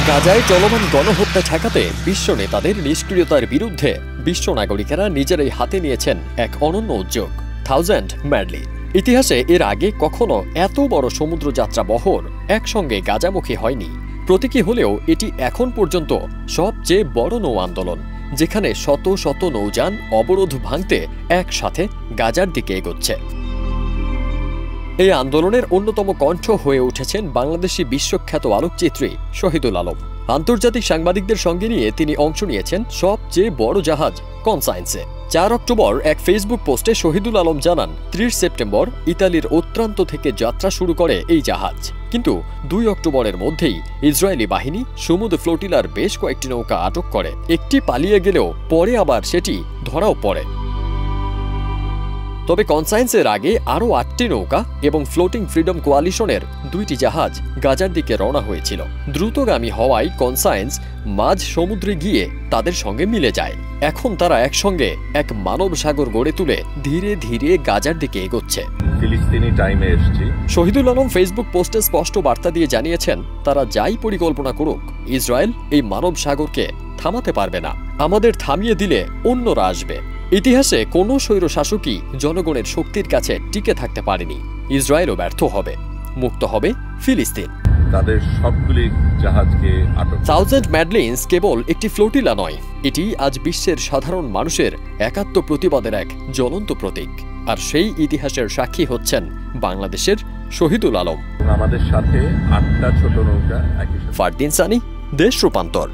গাজায় চলমান গণহত্যা ঠেকাতে বিশ্ব নেতাদের নিষ্ক্রিয়তার বিরুদ্ধে বিশ্ব নাগরিকেরা নিজেরাই হাতে নিয়েছেন এক অনন্য উদ্যোগ, 1000 মেডলি। ইতিহাসে এর আগে কখনো এত বড় সমুদ্রযাত্রা বহর একসঙ্গে গাজামুখী হয়নি। প্রতীকী হলেও এটি এখন পর্যন্ত সবচেয়ে বড় নৌ আন্দোলন, যেখানে শত শত নৌযান অবরোধ ভাঙতে একসাথে গাজার দিকে এগোচ্ছে। এই আন্দোলনের অন্যতম কণ্ঠ হয়ে উঠেছেন বাংলাদেশি বিশ্বখ্যাত আলোকচিত্রী শহীদুল আলম। আন্তর্জাতিক সাংবাদিকদের সঙ্গে নিয়ে তিনি অংশ নিয়েছেন সবচেয়ে বড় জাহাজ কনসাইন্সে। 4 অক্টোবর এক ফেসবুক পোস্টে শহীদুল আলম জানান, 30 সেপ্টেম্বর ইতালির অত্রান্ত থেকে যাত্রা শুরু করে এই জাহাজ। কিন্তু 2 অক্টোবরের মধ্যেই ইসরায়েলি বাহিনী সমুদ্র ফ্লোটিলার বেশ কয়েকটি নৌকা আটক করে। একটি পালিয়ে গেলেও পরে আবার সেটি ধরাও পড়ে। তবে কনসাইন্সের আগে আরও 8টি নৌকা এবং ফ্লোটিং ফ্রিডম কোয়ালিশনের 2টি জাহাজ গাজার দিকে রওনা হয়েছিল। দ্রুতগামী হওয়ায় কনসাইন্স মাঝ সমুদ্রে গিয়ে তাদের সঙ্গে মিলে যায়। এখন তারা একসঙ্গে এক মানব সাগর গড়ে তুলে ধীরে ধীরে গাজার দিকে এগোচ্ছে। ফিলিস্তিনি টাইমে এসেছি। শহীদুল আলম ফেসবুক পোস্টে স্পষ্ট বার্তা দিয়ে জানিয়েছেন, তারা যাই পরিকল্পনা করুক, ইসরায়েল এই মানব সাগরকে থামাতে পারবে না। আমাদের থামিয়ে দিলে অন্যরা আসবে। ইতিহাসে কোনো স্বৈরশাসকই জনগণের শক্তির কাছে টিকে থাকতে পারেনি। ইসরায়েলও ব্যর্থ হবে, মুক্ত হবে ফিলিস্তিন। তাদের সবগুলি জাহাজকে আটক। 1000 মেডলিন্স কেবল একটি ফ্লোটিলা নয়, এটি আজ বিশ্বের সাধারণ মানুষের একাত্ম প্রতিবাদের এক জ্বলন্ত প্রতীক। আর সেই ইতিহাসের সাক্ষী হচ্ছেন বাংলাদেশের শহীদুল আলম। আমাদের সাথে 8টা ছোট নৌকা। ফারদিন সানি, দেশ রূপান্তর।